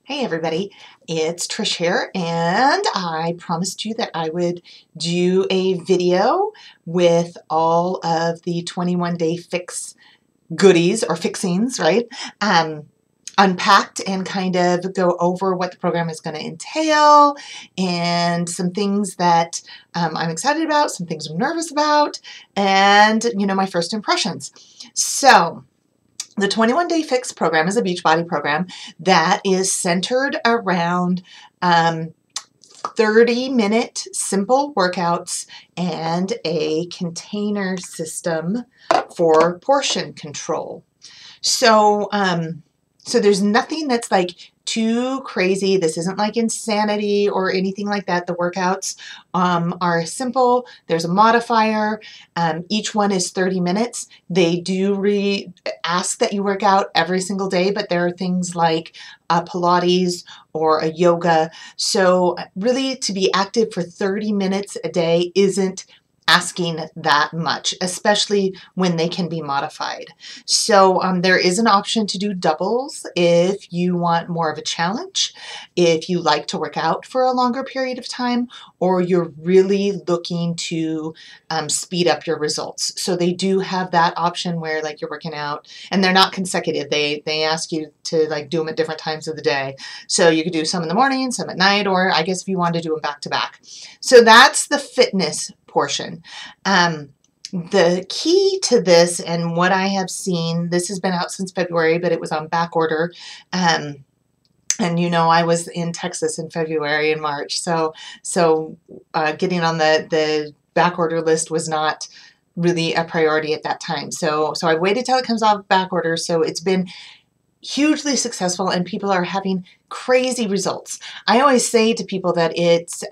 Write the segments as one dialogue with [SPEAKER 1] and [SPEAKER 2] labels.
[SPEAKER 1] Hey everybody, it's Trish here, and I promised you that I would do a video with all of the 21-day fix goodies or fixings, right? Unpacked and kind of go over what the program is going to entail and some things that I'm excited about, some things I'm nervous about, and my first impressions. So the 21-day fix program is a Beachbody program that is centered around 30-minute simple workouts and a container system for portion control. So there's nothing that's like too crazy. This isn't like insanity or anything like that. The workouts are simple. There's a modifier. Each one is 30 minutes. They do ask that you work out every single day, but there are things like Pilates or a yoga. So really to be active for 30 minutes a day isn't asking that much, especially when they can be modified. So there is an option to do doubles if you want more of a challenge, if you like to work out for a longer period of time, or you're really looking to speed up your results. So they do have that option where like you're working out and they're not consecutive. They ask you to like do them at different times of the day. So you could do some in the morning, some at night, or I guess if you wanted to do them back to back. So that's the fitness portion. The key to this and what I have seen, this has been out since February, but it was on back order. And I was in Texas in February and March. So getting on the back order list was not really a priority at that time. So I waited till it comes off back order. So it's been hugely successful and people are having crazy results. I always say to people that it's,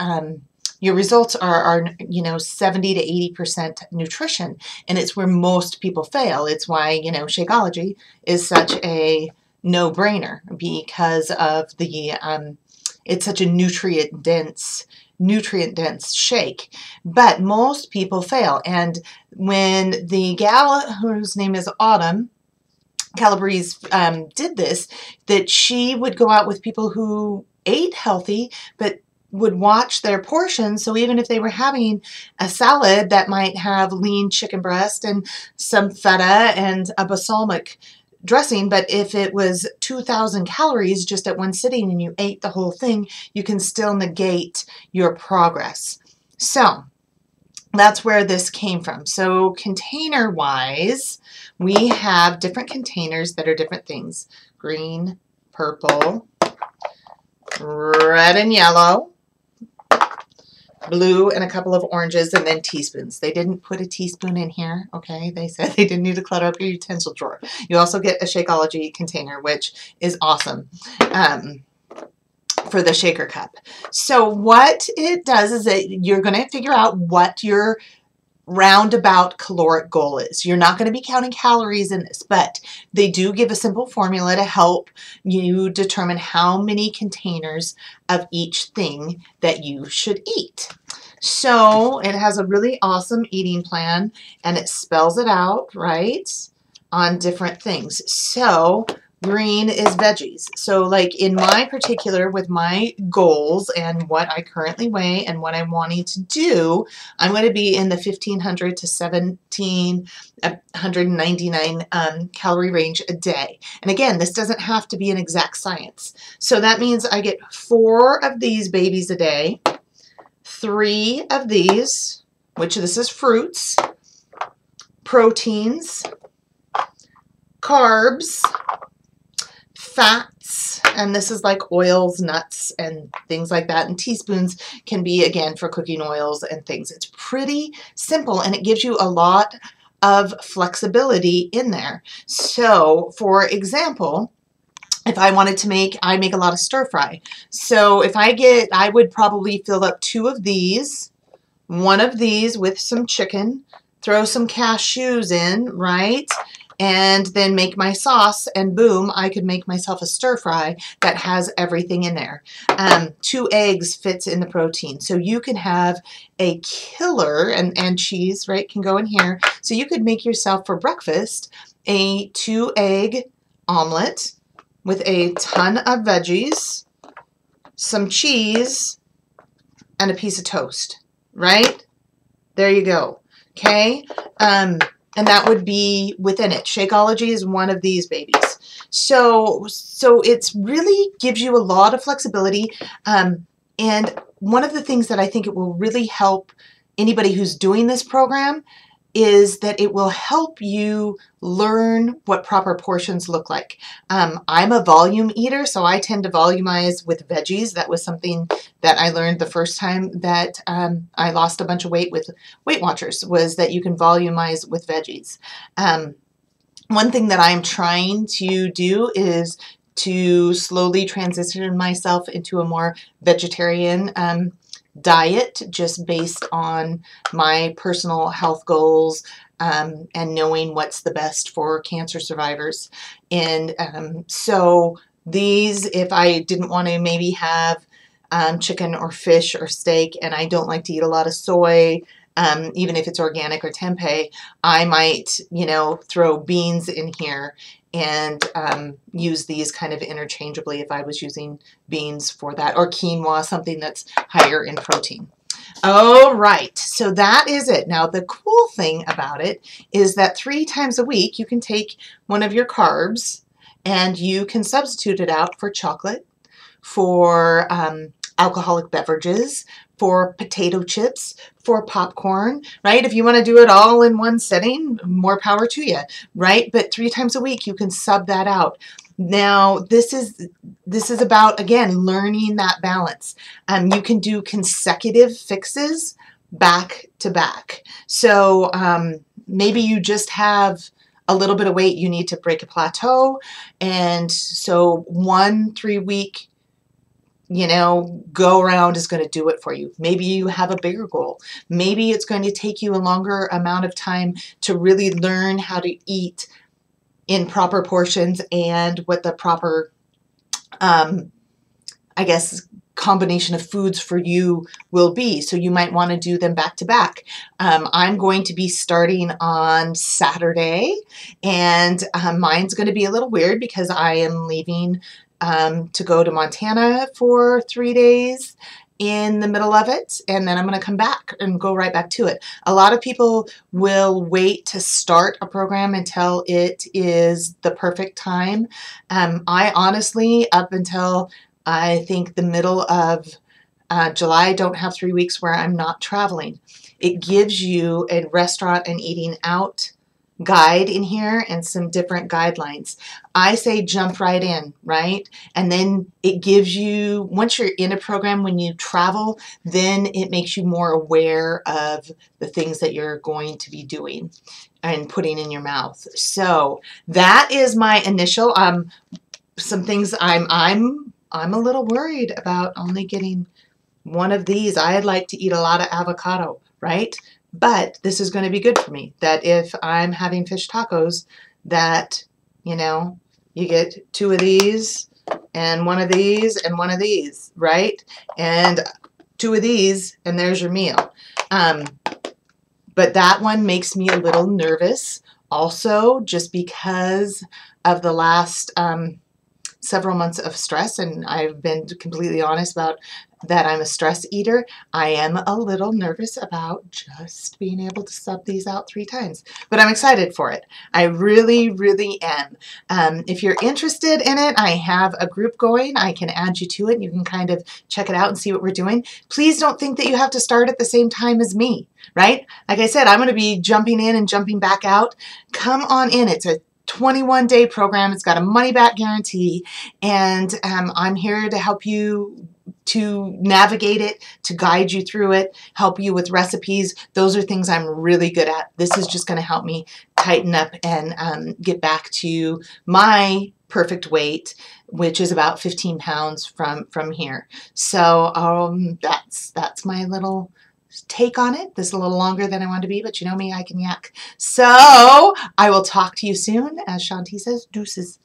[SPEAKER 1] your results are 70 to 80% nutrition, and it's where most people fail. It's why, Shakeology is such a no-brainer because of the, it's such a nutrient-dense shake. But most people fail. And when the gal whose name is Autumn Calabrese did this, that she would go out with people who ate healthy, but would watch their portions. So even if they were having a salad that might have lean chicken breast and some feta and a balsamic dressing, but if it was 2,000 calories just at one sitting and you ate the whole thing, you can still negate your progress. So that's where this came from. So container wise, we have different containers that are different things: green, purple, red and yellow, blue, and a couple of oranges, and then teaspoons. They didn't put a teaspoon in here, okay? They said they didn't need to clutter up your utensil drawer. You also get a Shakeology container, which is awesome for the shaker cup. So what it does is that you're going to figure out what your roundabout caloric goal is. You're not going to be counting calories in this, but they do give a simple formula to help you determine how many containers of each thing that you should eat. So it has a really awesome eating plan and it spells it out, right, on different things. So green is veggies. So like in my particular, with my goals and what I currently weigh and what I'm wanting to do, I'm going to be in the 1,500 to 1,799 calorie range a day. And again, this doesn't have to be an exact science. So that means I get 4 of these babies a day, 3 of these, which this is fruits, proteins, carbs, fats, and this is like oils, nuts, and things like that. And teaspoons can be, again, for cooking oils and things. It's pretty simple, and it gives you a lot of flexibility in there. So, for example, if I wanted to I make a lot of stir fry. So if I would probably fill up 2 of these, 1 of these with some chicken, throw some cashews in, right? And then make my sauce, and boom, I could make myself a stir fry that has everything in there. 2 eggs fits in the protein. So you can have a killer, and cheese, right, can go in here. So you could make yourself for breakfast a 2-egg omelet with a ton of veggies, some cheese, and a piece of toast, right? There you go. Okay. And that would be within it. Shakeology is one of these babies. So it's really gives you a lot of flexibility. And one of the things that I think it will really help anybody who's doing this program is that it will help you learn what proper portions look like. I'm a volume eater, so I tend to volumize with veggies. That was something that I learned the first time that I lost a bunch of weight with Weight Watchers, was that you can volumize with veggies. One thing that I'm trying to do is to slowly transition myself into a more vegetarian diet, just based on my personal health goals and knowing what's the best for cancer survivors. And so these, if I didn't want to maybe have chicken or fish or steak, and I don't like to eat a lot of soy, even if it's organic or tempeh, I might, throw beans in here and use these kind of interchangeably if I was using beans for that, or quinoa, something that's higher in protein. All right, so that is it. Now, the cool thing about it is that 3 times a week, you can take one of your carbs and you can substitute it out for chocolate, for alcoholic beverages, for potato chips, for popcorn, right? If you want to do it all in one setting, more power to you, right? But 3 times a week, you can sub that out. Now, this is about, again, learning that balance. You can do consecutive fixes back to back. So maybe you just have a little bit of weight, you need to break a plateau. And so 1 3-week go around is going to do it for you. Maybe you have a bigger goal. Maybe it's going to take you a longer amount of time to really learn how to eat in proper portions and what the proper, combination of foods for you will be. So you might want to do them back to back. I'm going to be starting on Saturday, and mine's going to be a little weird because I am leaving to go to Montana for 3 days in the middle of it, and then I'm going to come back and go right back to it. A lot of people will wait to start a program until it is the perfect time. I honestly, up until I think the middle of July, I don't have 3 weeks where I'm not traveling. It gives you a restaurant and eating out guide in here and some different guidelines. I say jump right in, right? And then it gives you, once you're in a program, when you travel, then it makes you more aware of the things that you're going to be doing and putting in your mouth. So that is my initial, some things I'm a little worried about only getting one of these. I'd like to eat a lot of avocado, right? But this is going to be good for me, that if I'm having fish tacos, that, you get 2 of these and 1 of these and 1 of these, right? And 2 of these, and there's your meal. But that one makes me a little nervous also, just because of the last several months of stress, and I've been completely honest about that I'm a stress eater. I am a little nervous about just being able to sub these out 3 times, but I'm excited for it. I really, really am. If you're interested in it, I have a group going. I can add you to it, and you can kind of check it out and see what we're doing. Please don't think that you have to start at the same time as me, right? Like I said, I'm going to be jumping in and jumping back out. Come on in. It's a 21-day program. It's got a money-back guarantee, and I'm here to help you to navigate it, to guide you through it, help you with recipes. Those are things I'm really good at. This is just going to help me tighten up and get back to my perfect weight, which is about 15 pounds from here. So that's my little take on it. This is a little longer than I want to be, but you know me, I can yak. So I will talk to you soon. As Shanti says, deuces.